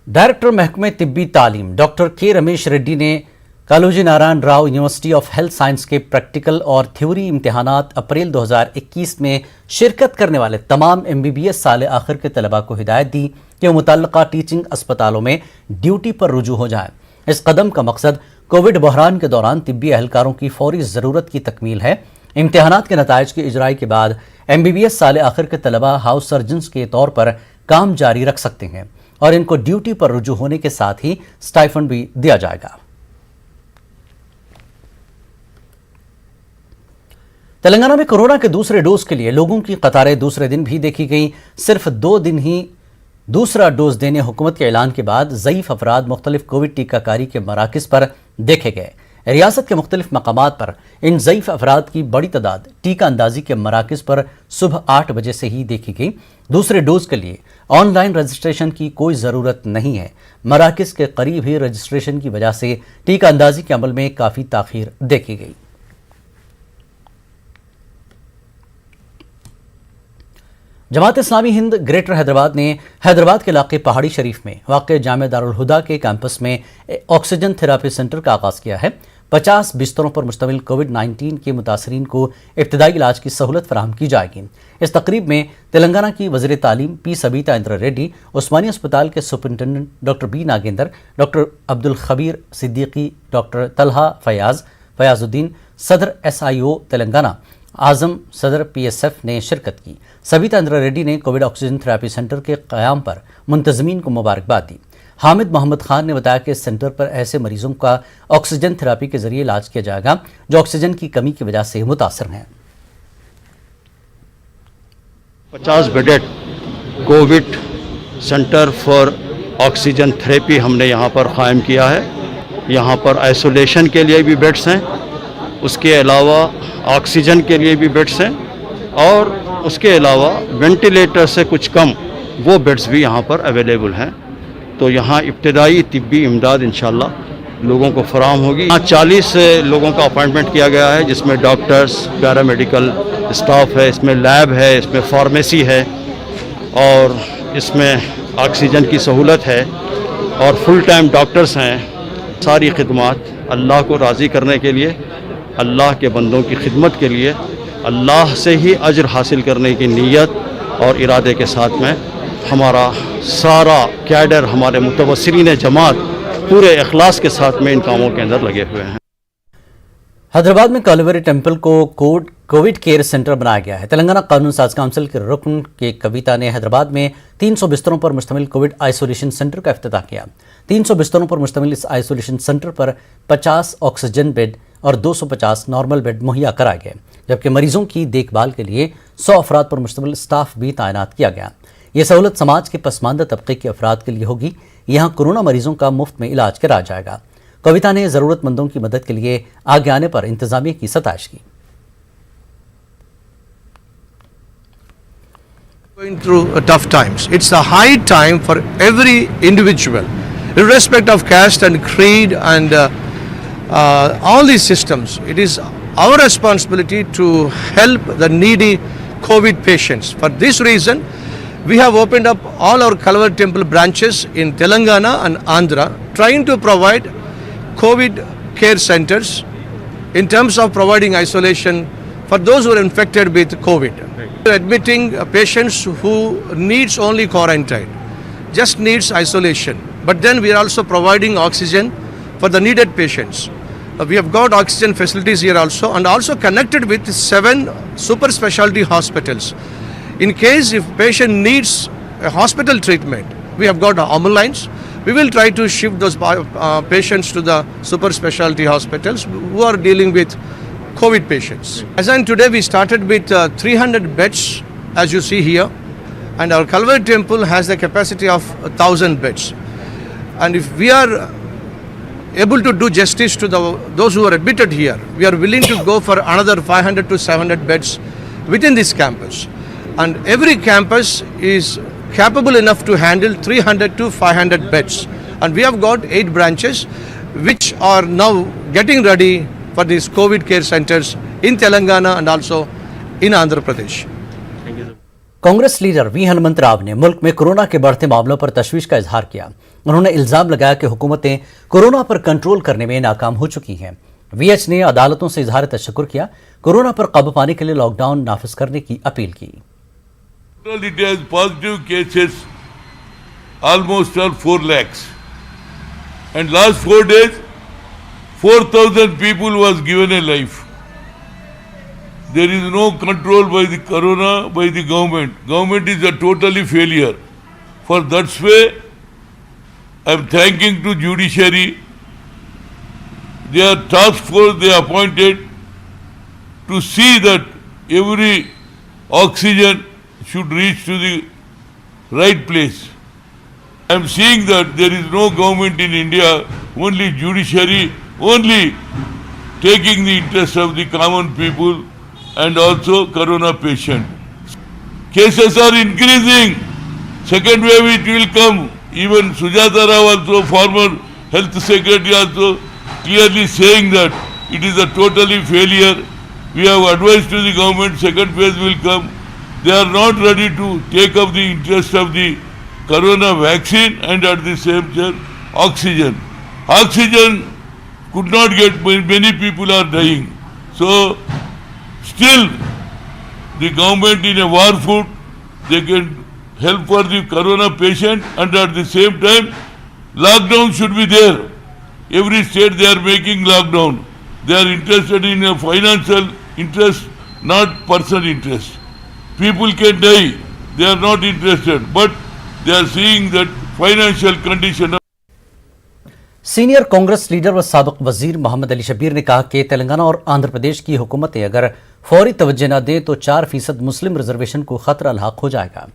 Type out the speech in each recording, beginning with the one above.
Director محکمہ طبی تعلیم ڈاکٹر کے رمیش ریڈی نے Kaloji Narayan Rao university of health science کے پریکٹیکل اور تھیوری امتحانات اپریل 2021 میں شرکت کرنے والے تمام MBBS سال آخر کے طلباء کو ہدایت دی کہ وہ متعلقہ ٹیچنگ اسپتالوں میں ڈیوٹی پر رجوع ہو جائیں۔ اس قدم کا مقصد کووڈ بحران کے دوران طبی اہلکاروں کی فوری ضرورت کی تکمیل ہے۔ امتحانات کے نتائج کی اجرائی کے بعد MBBS سال آخر کے طلباء ہاؤس سرجنز کے طور پر کام جاری رکھ سکتے ہیں اور ان کو ڈیوٹی پر رجوع ہونے کے ساتھ ہی سٹائفنڈ بھی دیا جائے گا۔ تلنگانہ میں کورونا کے دوسرے ڈوز کے لیے لوگوں کی قطاریں دوسرے دن بھی دیکھی گئیں۔ صرف 2 دن ہی دوسرا ڈوز دینے حکومت کے اعلان کے بعد ضعیف افراد مختلف کووڈ ٹیکہ کاری کے مراکز پر دیکھے گئے۔ ریاست کے مختلف مقامات پر ان ضعیف افراد کی بڑی تعداد ٹیکہ اندازی کے مراکز پر صبح 8 بجے سے ہی دیکھی گئی۔ دوسرے ڈوز کے لیے آن لائن رجسٹریشن کی کوئی ضرورت نہیں ہے۔ مراکز کے قریب ہی رجسٹریشن کی وجہ سے ٹیکہ اندازی کے عمل میں کافی تاخیر دیکھی گئی۔ جماعت اسلامی ہند گریٹر حیدرآباد نے حیدرآباد کے علاقے پہاڑی شریف میں واقع جامعہ دارالہدیٰ کے کیمپس میں آکسیجن تھراپی سینٹر کا آغاز کیا ہے۔ 50 بستروں پر مشتمل کووڈ-19 کے متاثرین کو ابتدائی علاج کی سہولت فراہم کی جائے گی۔ اس تقریب میں تلنگانہ کی وزیر تعلیم پی سبیتا اندرا ریڈی، عثمانی اسپتال کے superintendent doctor B Nagender, doctor Abdul Khabeer Siddiqui, doctor Talha Fayazuddin, صدر SIO تلنگانہ اعظم صدر PSF نے شرکت کی۔ سبیتا اندرا ریڈی نے کووڈ آکسیجن تھراپی سینٹر کے قیام پر منتظمین کو مبارکباد دی۔ حامد محمد خان نے بتایا کہ اس سینٹر پر ایسے مریضوں کا آکسیجن تھراپی کے ذریعے علاج کیا جائے گا جو آکسیجن کی کمی کی وجہ سے متاثر ہیں۔ 50 bedded Covid centre for oxygen therapy ہم نے یہاں پر قائم کیا ہے۔ یہاں پر آئسولیشن کے لیے بھی بیڈس ہیں، اس کے علاوہ آکسیجن کے لیے بھی بیڈس ہیں، اور اس کے علاوہ وینٹیلیٹر سے کچھ کم وہ بیڈس بھی یہاں پر اویلیبل ہیں۔ تو یہاں ابتدائی طبی امداد انشاءاللہ لوگوں کو فراہم ہوگی۔ یہاں 40 لوگوں کا اپائنٹمنٹ کیا گیا ہے، جس میں ڈاکٹرز، پیرامیڈیکل اسٹاف ہے، اس میں لیب ہے، اس میں فارمیسی ہے، اور اس میں آکسیجن کی سہولت ہے، اور فل ٹائم ڈاکٹرز ہیں۔ ساری خدمات اللہ کو راضی کرنے کے لیے، اللہ کے بندوں کی خدمت کے لیے، اللہ سے ہی اجر حاصل کرنے کی نیت اور ارادے کے ساتھ میں ہمارا سارا کیڈر، ہمارے متوسرین جماعت پورے اخلاص کے ساتھ میں ان کاموں کے اندر لگے ہوئے ہیں۔ حیدرآباد میں کالوری ٹیمپل کو کووڈ کیئر سینٹر بنایا گیا ہے۔ تلنگانہ قانون ساز کونسل کے رکن کے کویتا نے حیدرآباد میں 300 بستروں پر مشتمل کووڈ آئسولیشن سینٹر کا افتتاح کیا۔ 300 بستروں پر مشتمل اس آئسولیشن سینٹر پر 50 آکسیجن بیڈ اور 250 نارمل بیڈ مہیا کرائے گئے، جبکہ مریضوں کی دیکھ بھال کے لیے 100 افراد پر مشتمل اسٹاف بھی تعینات کیا گیا۔ یہ سہولت سماج کے پسماندہ طبقے کے افراد کے لیے ہوگی۔ یہاں کورونا مریضوں کا مفت میں علاج کرایا جائے گا۔ کویتا نے ضرورت مندوں کی مدد کے لیے آگے آنے پر انتظامیہ کی ستائش کی۔ Going through tough times. It's a high time for every individual, irrespective of caste and creed and all these systems. It is our responsibility to help the needy COVID patients. For this reason, we have opened up all our Kalvari Temple branches in Telangana and Andhra, trying to provide COVID care centers in terms of providing isolation for those who are infected with COVID. Admitting patients who needs only quarantine, just needs isolation. But then we are also providing oxygen for the needed patients. We have got oxygen facilities here also, and also connected with 7 super specialty hospitals. In case if patient needs a hospital treatment, we have got ambulance. We will try to shift those patients to the super specialty hospitals who are dealing with COVID patients. As on today, we started with 300 beds, as you see here, and our Kalvari Temple has the capacity of 1,000 beds. And if we are able to do justice to those who are admitted here, we are willing to go for another 500 to 700 beds within this campus. And every campus is capable enough to handle 300 to 500 beds. And we have got 8 branches which are now getting ready for these COVID care centers in Telangana and also in Andhra Pradesh. Congress leader V Hanumantha Rao نے ملک میں corona کے بڑھتے معاملوں پر تشویش کا اظہار کیا۔ انہوں نے الزام لگایا کہ حکومتیں کورونا پر کنٹرول کرنے میں ناکام ہو چکی ہیں۔ وی ایچ نے عدالتوں سے اظہار تشکر کیا، کورونا پر قابو پانے کے لیے لاک ڈاؤن نافذ کرنے کی اپیل کی۔ It has positive cases almost 4 lakhs. And last 4 days, 4,000 people was given a life. There is no control by the corona, by the government. Government is a totally failure. For that's way, I am thanking to judiciary. Their task force they appointed to see that every oxygen should reach to the right place. I am seeing that there is no government in India, only judiciary, only taking the interest of the common people and also corona patient. Cases are increasing. Second wave it will come. Even Sujata Rao also, former health secretary also, clearly saying that it is a totally failure. We have advised to the government second phase will come. They are not ready to take up the interest of the corona vaccine and at the same time oxygen. Oxygen could not get, many people are dying. So still the government in a war foot, they can help for the corona patient and at the same time lockdown should be there. Every state they are making lockdown. They are interested in a financial interest, not personal interest. People can die, they are not interested, but they are seeing that financial condition. Senior Congress leader و سابق وزیر محمد علی شبیر نے کہا کہ تلنگانہ اور آندھرا پردیش کی حکومتیں اگر فوری توجہ نہ دیں تو 4% مسلم ریزرویشن کو خطرہ لاحق ہو جائے گا۔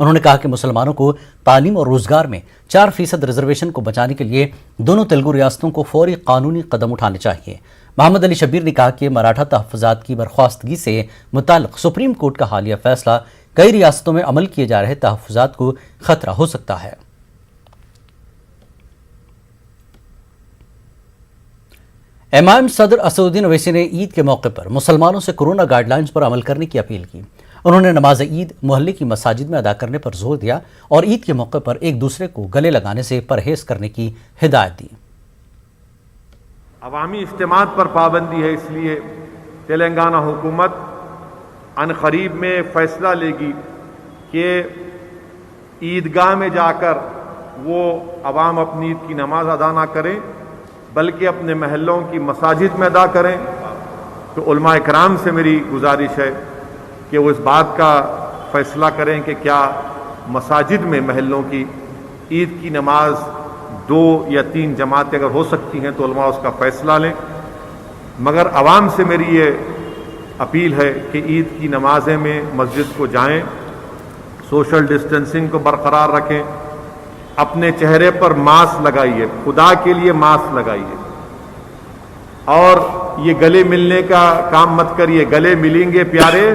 انہوں نے کہا کہ مسلمانوں کو تعلیم اور روزگار میں 4% ریزرویشن کو بچانے کے لیے دونوں تلگو ریاستوں کو فوری قانونی قدم اٹھانے چاہیے۔ محمد علی شبیر نے کہا کہ مراٹھا تحفظات کی برخواستگی سے متعلق سپریم کورٹ کا حالیہ فیصلہ کئی ریاستوں میں عمل کیے جا رہے تحفظات کو خطرہ ہو سکتا ہے۔ امام صدر اسدالدین اویسی نے عید کے موقع پر مسلمانوں سے کورونا گائیڈ لائنز پر عمل کرنے کی اپیل کی۔ انہوں نے نماز عید محلے کی مساجد میں ادا کرنے پر زور دیا اور عید کے موقع پر ایک دوسرے کو گلے لگانے سے پرہیز کرنے کی ہدایت دی۔ عوامی اجتماعات پر پابندی ہے، اس لیے تلنگانہ حکومت عنقریب میں فیصلہ لے گی کہ عیدگاہ میں جا کر وہ عوام اپنی عید کی نماز ادا نہ کریں بلکہ اپنے محلوں کی مساجد میں ادا کریں۔ تو علماء کرام سے میری گزارش ہے کہ وہ اس بات کا فیصلہ کریں کہ کیا مساجد میں محلوں کی عید کی نماز 2 یا 3 جماعتیں اگر ہو سکتی ہیں تو علماء اس کا فیصلہ لیں، مگر عوام سے میری یہ اپیل ہے کہ عید کی نمازیں میں مسجد کو جائیں، سوشل ڈسٹینسنگ کو برقرار رکھیں، اپنے چہرے پر ماسک لگائیے، خدا کے لیے ماسک لگائیے، اور یہ گلے ملنے کا کام مت کریے۔ گلے ملیں گے پیارے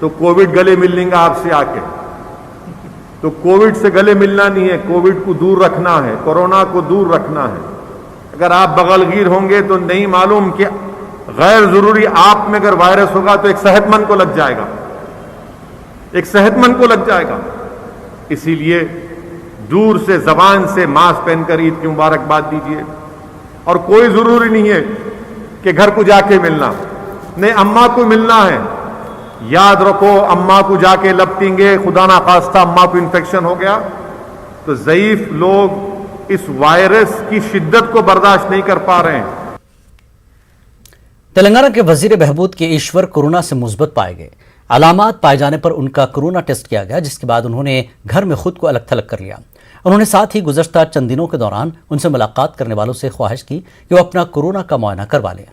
تو کووڈ گلے مل لیں گا آپ سے آ کے، تو کووڈ سے گلے ملنا نہیں ہے، کووڈ کو دور رکھنا ہے، کورونا کو دور رکھنا ہے۔ اگر آپ بغل گیر ہوں گے تو نہیں معلوم کہ غیر ضروری آپ میں اگر وائرس ہوگا تو ایک صحت مند کو لگ جائے گا، ایک صحت مند کو لگ جائے گا۔ اسی لیے دور سے زبان سے ماسک پہن کر عید کی مبارکباد دیجیے، اور کوئی ضروری نہیں ہے کہ گھر کو جا کے ملنا، نہیں اماں کو ملنا ہے۔ یاد رکھو اماں کو جا کے لپٹیں گے، خدا نہ خواستہ اماں کو انفیکشن ہو گیا تو ضعیف لوگ اس وائرس کی شدت کو برداشت نہیں کر پا رہے ہیں۔ تلنگانہ کے وزیر بہبود کے ایشور کورونا سے مثبت پائے گئے۔ علامات پائے جانے پر ان کا کورونا ٹیسٹ کیا گیا، جس کے بعد انہوں نے گھر میں خود کو الگ تھلگ کر لیا۔ انہوں نے ساتھ ہی گزشتہ چند دنوں کے دوران ان سے ملاقات کرنے والوں سے خواہش کی کہ وہ اپنا کورونا کا معائنہ کروا لیں۔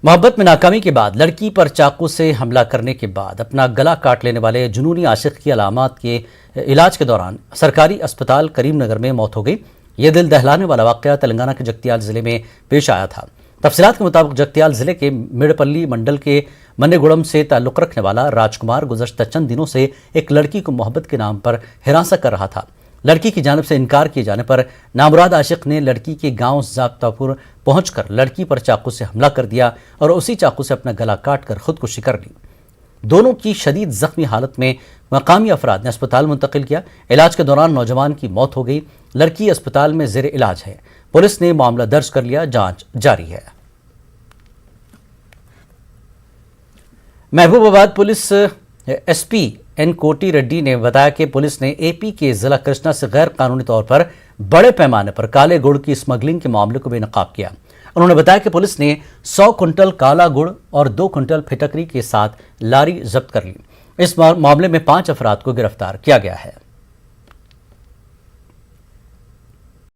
محبت میں ناکامی کے بعد لڑکی پر چاقو سے حملہ کرنے کے بعد اپنا گلا کاٹ لینے والے جنونی عاشق کی علامات کے علاج کے دوران سرکاری اسپتال کریم نگر میں موت ہو گئی۔ یہ دل دہلانے والا واقعہ تلنگانہ کے جگتیال ضلع میں پیش آیا تھا۔ تفصیلات کے مطابق جگتیال ضلع کے میڑپلی منڈل کے منی گڑم سے تعلق رکھنے والا راج کمار گزشتہ چند دنوں سے ایک لڑکی کو محبت کے نام پر ہراساں کر رہا تھا۔ لڑکی کی جانب سے انکار کیے جانے پر نامراد عاشق نے لڑکی کے گاؤں ضابطہ پور پہنچ کر لڑکی پر چاقو سے حملہ کر دیا اور اسی چاقو سے اپنا گلا کاٹ کر خودکشی کر لی۔ دونوں کی شدید زخمی حالت میں مقامی افراد نے اسپتال منتقل کیا۔ علاج کے دوران نوجوان کی موت ہو گئی۔ لڑکی اسپتال میں زیر علاج ہے۔ پولیس نے معاملہ درج کر لیا، جانچ جاری ہے۔ Mahabubabad police SP N این کوٹی ریڈی نے بتایا کہ پولیس نے اے پی کے ضلع کرشنا سے غیر قانونی طور پر بڑے پیمانے پر کالے گڑ کی اسمگلنگ کے معاملے کو بے نقاب کیا۔ انہوں نے بتایا کہ پولیس نے 100 کنٹل کالا گڑ اور 2 کنٹل پھٹکری کے ساتھ لاری ضبط کر لی۔ اس معاملے میں 5 افراد کو گرفتار کیا گیا ہے۔